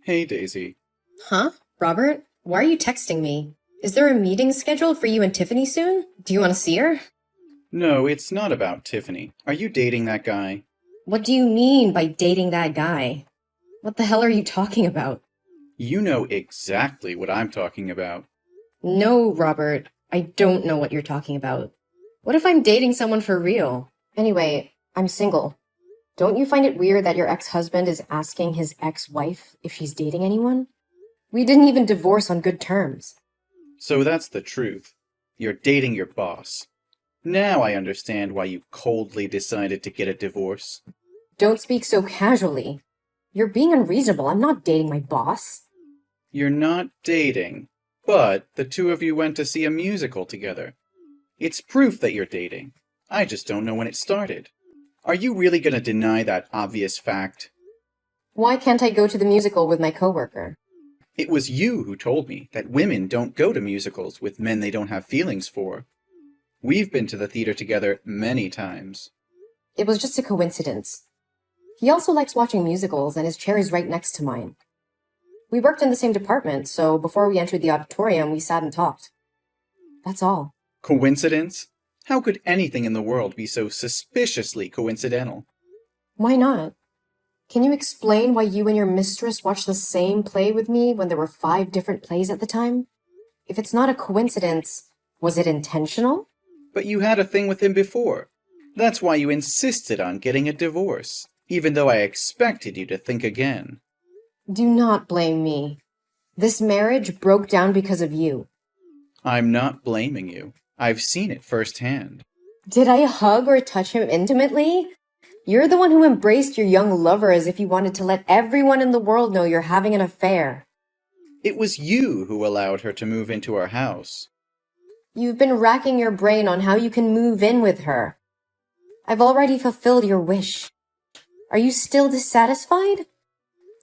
Hey, Daisy. Huh? Robert? Why are you texting me? Is there a meeting scheduled for you and Tiffany soon? Do you want to see her? No, it's not about Tiffany. Are you dating that guy? What do you mean by dating that guy? What the hell are you talking about? You know exactly what I'm talking about. No, Robert. I don't know what you're talking about. What if I'm dating someone for real? Anyway, I'm single. Don't you find it weird that your ex-husband is asking his ex-wife if she's dating anyone? We didn't even divorce on good terms. So that's the truth. You're dating your boss. Now I understand why you coldly decided to get a divorce. Don't speak so casually. You're being unreasonable. I'm not dating my boss. You're not dating, but the two of you went to see a musical together. It's proof that you're dating. I just don't know when it started. Are you really gonna deny that obvious fact? Why can't I go to the musical with my coworker? It was you who told me that women don't go to musicals with men they don't have feelings for. We've been to the theater together many times. It was just a coincidence. He also likes watching musicals, and his chair is right next to mine. We worked in the same department, so before we entered the auditorium, we sat and talked. That's all. Coincidence? How could anything in the world be so suspiciously coincidental? Why not? Can you explain why you and your mistress watched the same play with me when there were 5 different plays at the time? If it's not a coincidence, was it intentional? But you had a thing with him before. That's why you insisted on getting a divorce, even though I expected you to think again. Do not blame me. This marriage broke down because of you. I'm not blaming you. I've seen it firsthand. Did I hug or touch him intimately? You're the one who embraced your young lover as if you wanted to let everyone in the world know you're having an affair. It was you who allowed her to move into our house. You've been racking your brain on how you can move in with her. I've already fulfilled your wish. Are you still dissatisfied?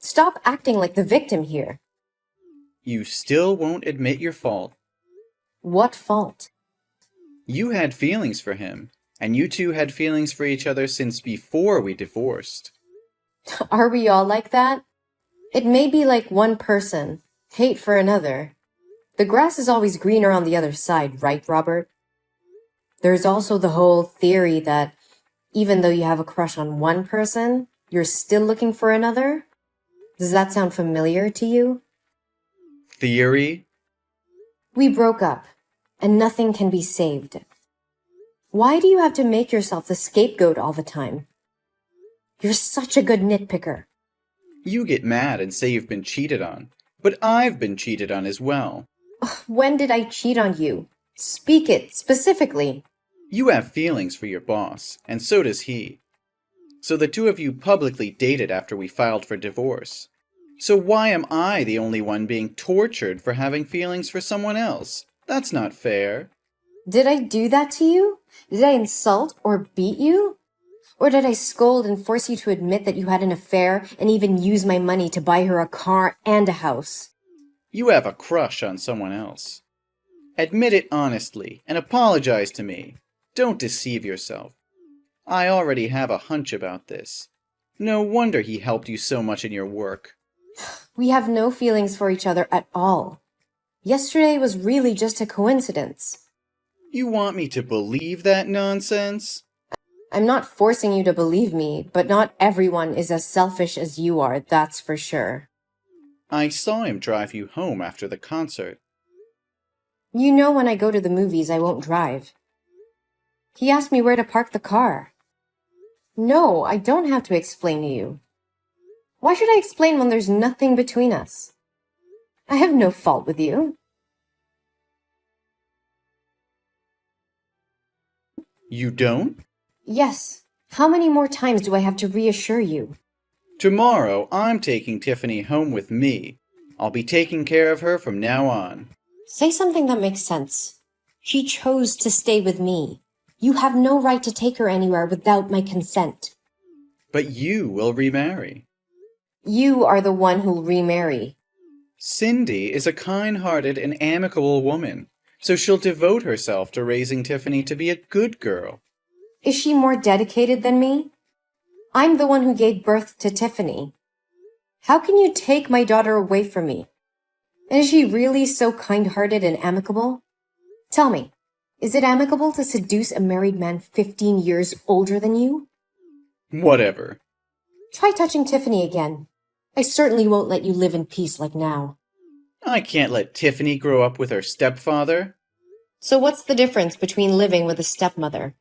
Stop acting like the victim here. You still won't admit your fault. What fault? You had feelings for him, and you two had feelings for each other since before we divorced. Are we all like that? It may be like one person, hate for another. The grass is always greener on the other side, right, Robert? There's also the whole theory that even though you have a crush on one person, you're still looking for another. Does that sound familiar to you? Theory? We broke up, and nothing can be saved. Why do you have to make yourself the scapegoat all the time? You're such a good nitpicker. You get mad and say you've been cheated on, but I've been cheated on as well. When did I cheat on you? Speak it, specifically. You have feelings for your boss, and so does he. So the two of you publicly dated after we filed for divorce. So why am I the only one being tortured for having feelings for someone else? That's not fair. Did I do that to you? Did I insult or beat you? Or did I scold and force you to admit that you had an affair and even use my money to buy her a car and a house? You have a crush on someone else. Admit it honestly and apologize to me. Don't deceive yourself. I already have a hunch about this. No wonder he helped you so much in your work. We have no feelings for each other at all. Yesterday was really just a coincidence. You want me to believe that nonsense? I'm not forcing you to believe me, but not everyone is as selfish as you are, that's for sure. I saw him drive you home after the concert. You know when I go to the movies, I won't drive. He asked me where to park the car. No, I don't have to explain to you. Why should I explain when there's nothing between us? I have no fault with you. You don't? Yes. How many more times do I have to reassure you? Tomorrow, I'm taking Tiffany home with me. I'll be taking care of her from now on. Say something that makes sense. She chose to stay with me. You have no right to take her anywhere without my consent. But you will remarry. You are the one who'll remarry. Cindy is a kind-hearted and amicable woman, so she'll devote herself to raising Tiffany to be a good girl. Is she more dedicated than me? I'm the one who gave birth to Tiffany. How can you take my daughter away from me? And is she really so kind-hearted and amicable? Tell me, is it amicable to seduce a married man 15 years older than you? Whatever. Try touching Tiffany again. I certainly won't let you live in peace like now. I can't let Tiffany grow up with her stepfather. So what's the difference between living with a stepmother?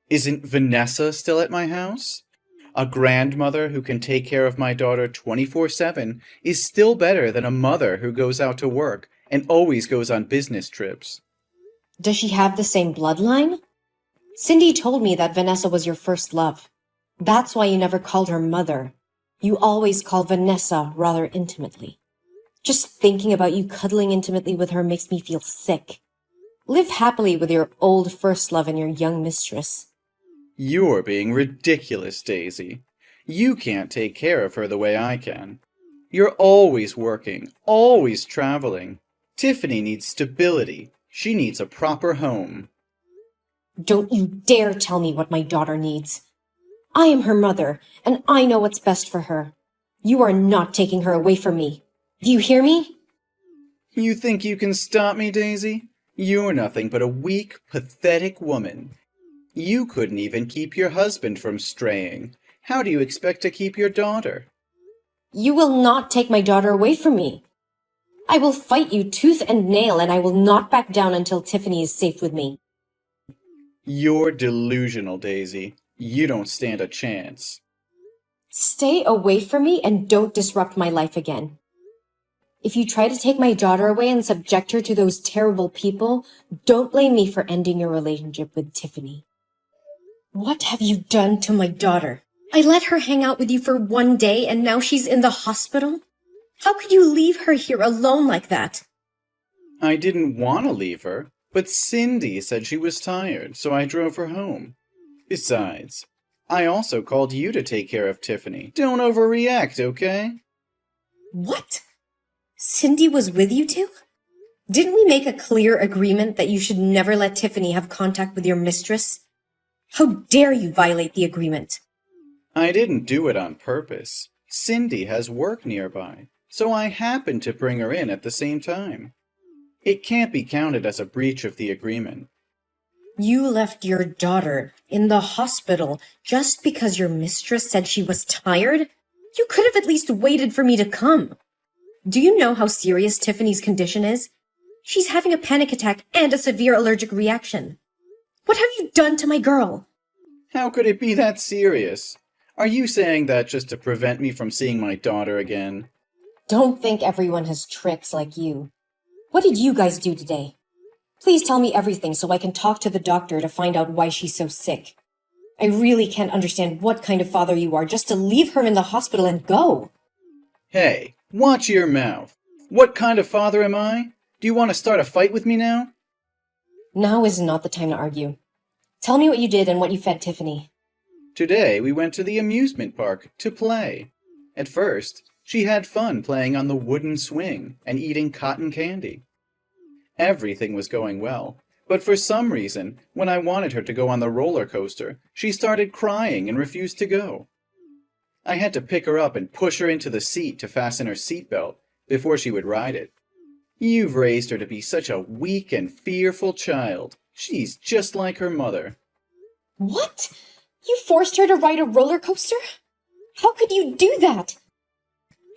Isn't Vanessa still at my house? A grandmother who can take care of my daughter 24/7 is still better than a mother who goes out to work and always goes on business trips. Does she have the same bloodline? Cindy told me that Vanessa was your first love. That's why you never called her mother. You always call Vanessa rather intimately. Just thinking about you cuddling intimately with her makes me feel sick. Live happily with your old first love and your young mistress. You're being ridiculous, Daisy. You can't take care of her the way I can. You're always working, always traveling. Tiffany needs stability. She needs a proper home. Don't you dare tell me what my daughter needs. I am her mother, and I know what's best for her. You are not taking her away from me. Do you hear me? You think you can stop me, Daisy? You're nothing but a weak, pathetic woman. You couldn't even keep your husband from straying. How do you expect to keep your daughter? You will not take my daughter away from me. I will fight you tooth and nail, and I will not back down until Tiffany is safe with me. You're delusional, Daisy. You don't stand a chance. Stay away from me and don't disrupt my life again. If you try to take my daughter away and subject her to those terrible people, don't blame me for ending your relationship with Tiffany. What have you done to my daughter? I let her hang out with you for one day and now she's in the hospital? How could you leave her here alone like that? I didn't want to leave her, but Cindy said she was tired, so I drove her home. Besides, I also called you to take care of Tiffany. Don't overreact, okay? What? Cindy was with you two? Didn't we make a clear agreement that you should never let Tiffany have contact with your mistress? How dare you violate the agreement? I didn't do it on purpose. Cindy has work nearby, so I happened to bring her in at the same time. It can't be counted as a breach of the agreement. You left your daughter in the hospital just because your mistress said she was tired? You could have at least waited for me to come. Do you know how serious Tiffany's condition is? She's having a panic attack and a severe allergic reaction. What have you done to my girl? How could it be that serious? Are you saying that just to prevent me from seeing my daughter again? Don't think everyone has tricks like you. What did you guys do today? Please tell me everything so I can talk to the doctor to find out why she's so sick. I really can't understand what kind of father you are just to leave her in the hospital and go. Hey, watch your mouth. What kind of father am I? Do you want to start a fight with me now? Now is not the time to argue. Tell me what you did and what you fed Tiffany. Today we went to the amusement park to play. At first, she had fun playing on the wooden swing and eating cotton candy. Everything was going well, but for some reason, when I wanted her to go on the roller coaster, she started crying and refused to go. I had to pick her up and push her into the seat to fasten her seatbelt before she would ride it. You've raised her to be such a weak and fearful child. She's just like her mother. What? You forced her to ride a roller coaster? How could you do that?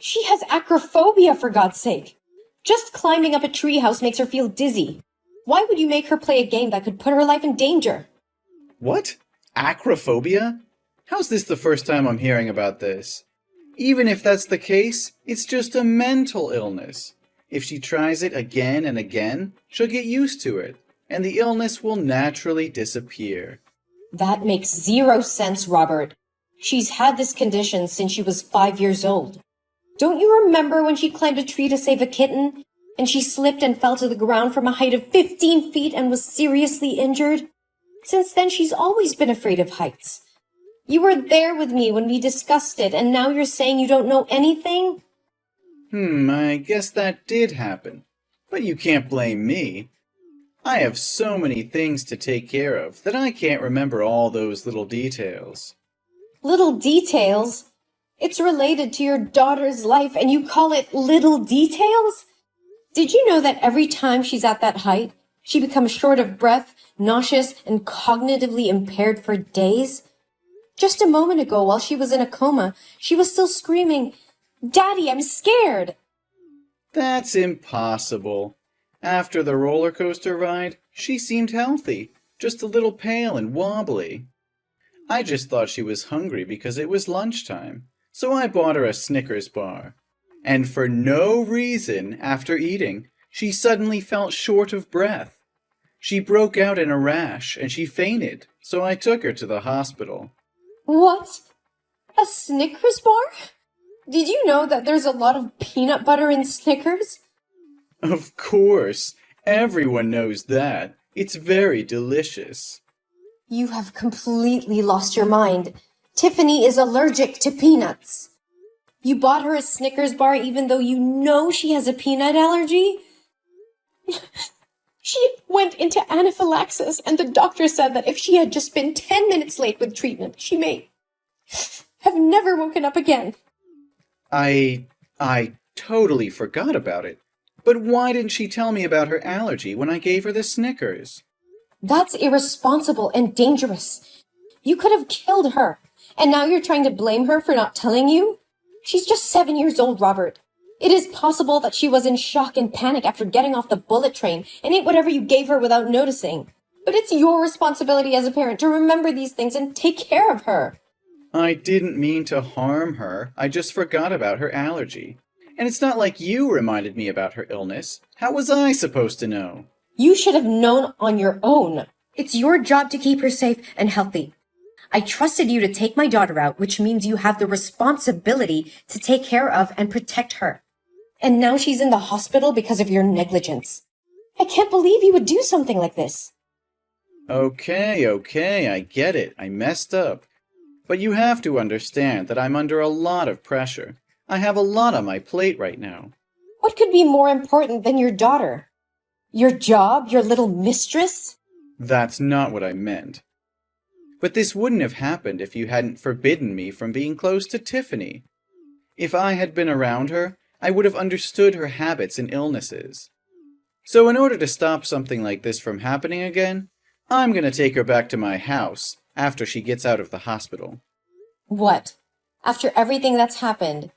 She has acrophobia, for God's sake. Just climbing up a treehouse makes her feel dizzy. Why would you make her play a game that could put her life in danger? What? Acrophobia? How's this the first time I'm hearing about this? Even if that's the case, it's just a mental illness. If she tries it again and again, she'll get used to it, and the illness will naturally disappear. That makes zero sense, Robert. She's had this condition since she was 5 years old. Don't you remember when she climbed a tree to save a kitten, and she slipped and fell to the ground from a height of 15 feet and was seriously injured? Since then, she's always been afraid of heights. You were there with me when we discussed it, and now you're saying you don't know anything? I guess that did happen. But you can't blame me. I have so many things to take care of that I can't remember all those little details. Little details? It's related to your daughter's life and you call it little details? Did you know that every time she's at that height, she becomes short of breath, nauseous, and cognitively impaired for days? Just a moment ago, while she was in a coma, she was still screaming, "Daddy, I'm scared!" That's impossible. After the roller coaster ride, she seemed healthy, just a little pale and wobbly. I just thought she was hungry because it was lunchtime, so I bought her a Snickers bar. And for no reason, after eating, she suddenly felt short of breath. She broke out in a rash and she fainted, so I took her to the hospital. What? A Snickers bar? Did you know that there's a lot of peanut butter in Snickers? Of course, everyone knows that. It's very delicious. You have completely lost your mind. Tiffany is allergic to peanuts. You bought her a Snickers bar even though you know she has a peanut allergy? She went into anaphylaxis, and the doctor said that if she had just been 10 minutes late with treatment, she may have never woken up again. I totally forgot about it. But why didn't she tell me about her allergy when I gave her the Snickers? That's irresponsible and dangerous. You could have killed her, and now you're trying to blame her for not telling you? She's just 7 years old, Robert. It is possible that she was in shock and panic after getting off the bullet train and ate whatever you gave her without noticing. But it's your responsibility as a parent to remember these things and take care of her. I didn't mean to harm her. I just forgot about her allergy. And it's not like you reminded me about her illness. How was I supposed to know? You should have known on your own. It's your job to keep her safe and healthy. I trusted you to take my daughter out, which means you have the responsibility to take care of and protect her. And now she's in the hospital because of your negligence. I can't believe you would do something like this. Okay, I get it. I messed up. But you have to understand that I'm under a lot of pressure. I have a lot on my plate right now. What could be more important than your daughter? Your job, your little mistress? That's not what I meant. But this wouldn't have happened if you hadn't forbidden me from being close to Tiffany. If I had been around her, I would have understood her habits and illnesses. So in order to stop something like this from happening again, I'm going to take her back to my house after she gets out of the hospital. What? After everything that's happened?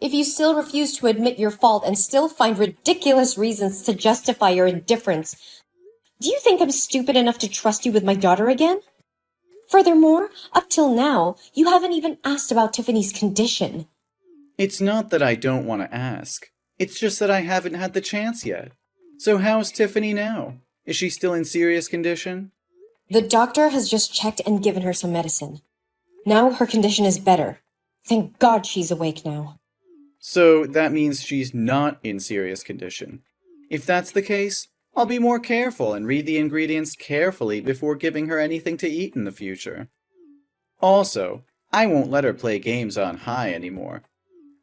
If you still refuse to admit your fault and still find ridiculous reasons to justify your indifference, do you think I'm stupid enough to trust you with my daughter again? Furthermore, up till now, you haven't even asked about Tiffany's condition. It's not that I don't want to ask. It's just that I haven't had the chance yet. So how's Tiffany now? Is she still in serious condition? The doctor has just checked and given her some medicine. Now her condition is better. Thank God she's awake now. So that means she's not in serious condition. If that's the case, I'll be more careful and read the ingredients carefully before giving her anything to eat in the future. Also, I won't let her play games on high anymore.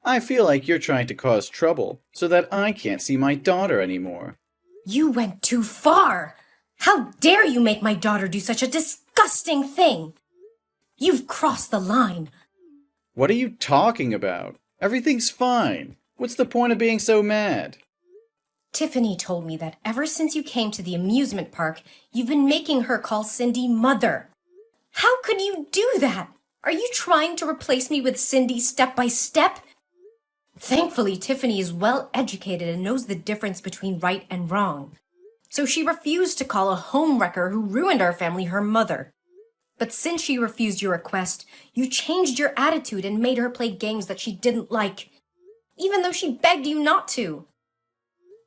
I feel like you're trying to cause trouble so that I can't see my daughter anymore. You went too far! How dare you make my daughter do such a disgusting thing! You've crossed the line. What are you talking about? Everything's fine. What's the point of being so mad? Tiffany told me that ever since you came to the amusement park, you've been making her call Cindy mother. How could you do that? Are you trying to replace me with Cindy step by step? Thankfully, Tiffany is well educated and knows the difference between right and wrong. So she refused to call a homewrecker who ruined our family her mother. But since she refused your request, you changed your attitude and made her play games that she didn't like, even though she begged you not to.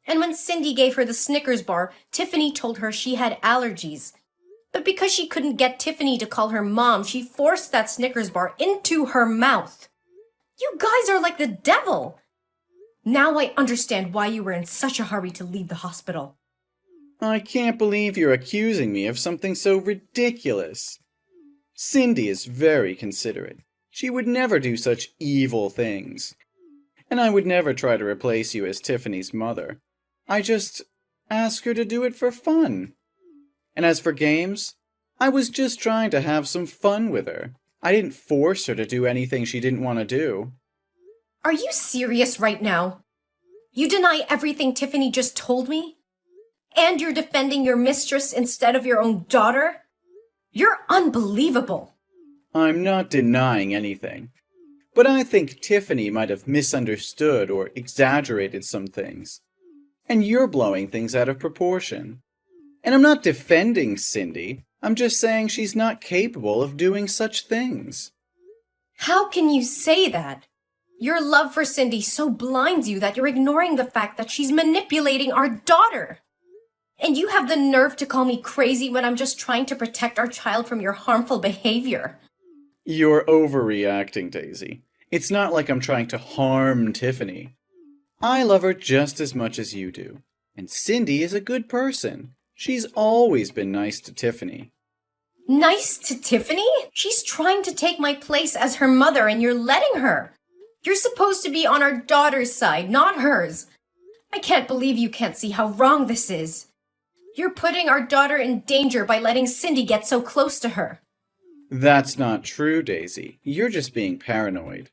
And when Cindy gave her the Snickers bar, Tiffany told her she had allergies. But because she couldn't get Tiffany to call her mom, she forced that Snickers bar into her mouth. You guys are like the devil. Now I understand why you were in such a hurry to leave the hospital. I can't believe you're accusing me of something so ridiculous. Cindy is very considerate. She would never do such evil things. And I would never try to replace you as Tiffany's mother. I just ask her to do it for fun. And as for games, I was just trying to have some fun with her. I didn't force her to do anything she didn't want to do. Are you serious right now? You deny everything Tiffany just told me? And you're defending your mistress instead of your own daughter? You're unbelievable. I'm not denying anything. But I think Tiffany might have misunderstood or exaggerated some things. And you're blowing things out of proportion. And I'm not defending Cindy. I'm just saying she's not capable of doing such things. How can you say that? Your love for Cindy so blinds you that you're ignoring the fact that she's manipulating our daughter. And you have the nerve to call me crazy when I'm just trying to protect our child from your harmful behavior. You're overreacting, Daisy. It's not like I'm trying to harm Tiffany. I love her just as much as you do. And Cindy is a good person. She's always been nice to Tiffany. Nice to Tiffany? She's trying to take my place as her mother and you're letting her. You're supposed to be on our daughter's side, not hers. I can't believe you can't see how wrong this is. You're putting our daughter in danger by letting Cindy get so close to her. That's not true, Daisy. You're just being paranoid.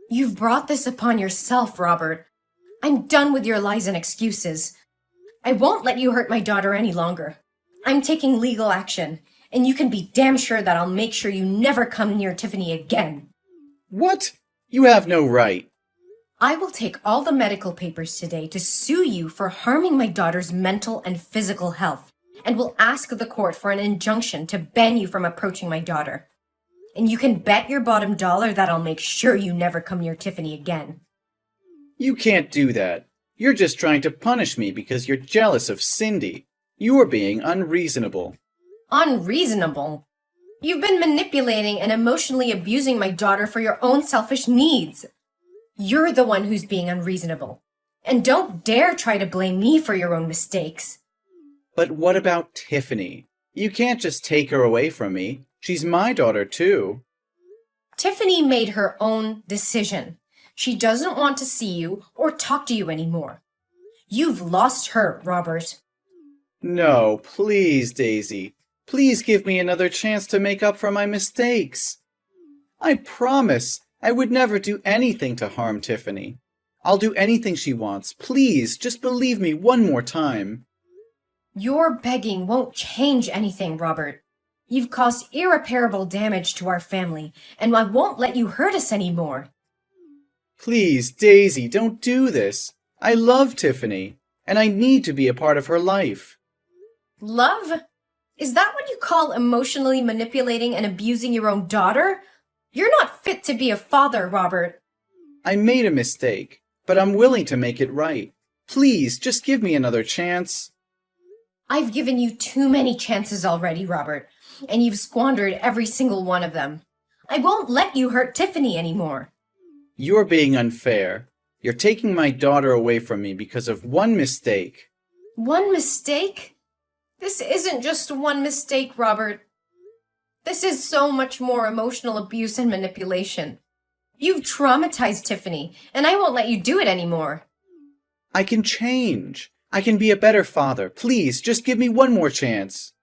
You've brought this upon yourself, Robert. I'm done with your lies and excuses. I won't let you hurt my daughter any longer. I'm taking legal action, and you can be damn sure that I'll make sure you never come near Tiffany again. What? You have no right. I will take all the medical papers today to sue you for harming my daughter's mental and physical health, and will ask the court for an injunction to ban you from approaching my daughter. And you can bet your bottom dollar that I'll make sure you never come near Tiffany again. You can't do that. You're just trying to punish me because you're jealous of Cindy. You are being unreasonable. Unreasonable? You've been manipulating and emotionally abusing my daughter for your own selfish needs. You're the one who's being unreasonable. And don't dare try to blame me for your own mistakes. But what about Tiffany? You can't just take her away from me. She's my daughter, too. Tiffany made her own decision. She doesn't want to see you or talk to you anymore. You've lost her, Robert. No, please, Daisy. Please give me another chance to make up for my mistakes. I promise I would never do anything to harm Tiffany. I'll do anything she wants. Please, just believe me one more time. Your begging won't change anything, Robert. You've caused irreparable damage to our family, and I won't let you hurt us anymore. Please, Daisy, don't do this. I love Tiffany, and I need to be a part of her life. Love? Is that what you call emotionally manipulating and abusing your own daughter? You're not fit to be a father, Robert. I made a mistake, but I'm willing to make it right. Please, just give me another chance. I've given you too many chances already, Robert, and you've squandered every single one of them. I won't let you hurt Tiffany anymore. You're being unfair. You're taking my daughter away from me because of one mistake. One mistake? This isn't just one mistake, Robert. This is so much more emotional abuse and manipulation. You've traumatized Tiffany, and I won't let you do it anymore. I can change. I can be a better father. Please, just give me one more chance.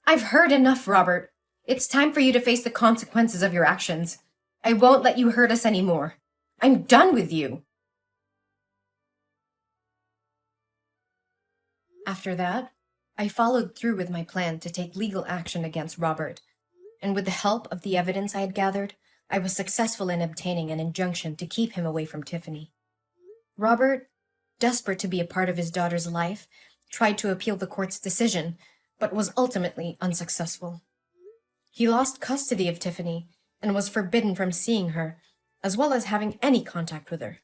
I've heard enough, Robert. It's time for you to face the consequences of your actions. I won't let you hurt us anymore. I'm done with you. After that, I followed through with my plan to take legal action against Robert, and with the help of the evidence I had gathered, I was successful in obtaining an injunction to keep him away from Tiffany. Robert, desperate to be a part of his daughter's life, tried to appeal the court's decision, but was ultimately unsuccessful. He lost custody of Tiffany and was forbidden from seeing her, as well as having any contact with her.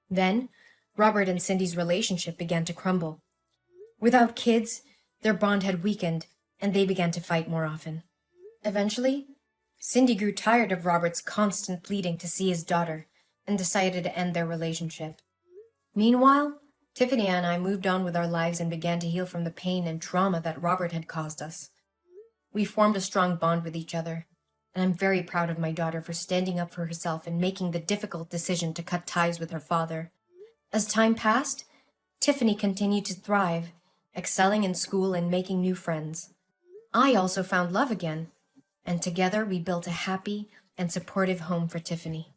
Then, Robert and Cindy's relationship began to crumble. Without kids, their bond had weakened, and they began to fight more often. Eventually, Cindy grew tired of Robert's constant pleading to see his daughter and decided to end their relationship. Meanwhile, Tiffany and I moved on with our lives and began to heal from the pain and trauma that Robert had caused us. We formed a strong bond with each other, and I'm very proud of my daughter for standing up for herself and making the difficult decision to cut ties with her father. As time passed, Tiffany continued to thrive, excelling in school and making new friends. I also found love again, and together we built a happy and supportive home for Tiffany.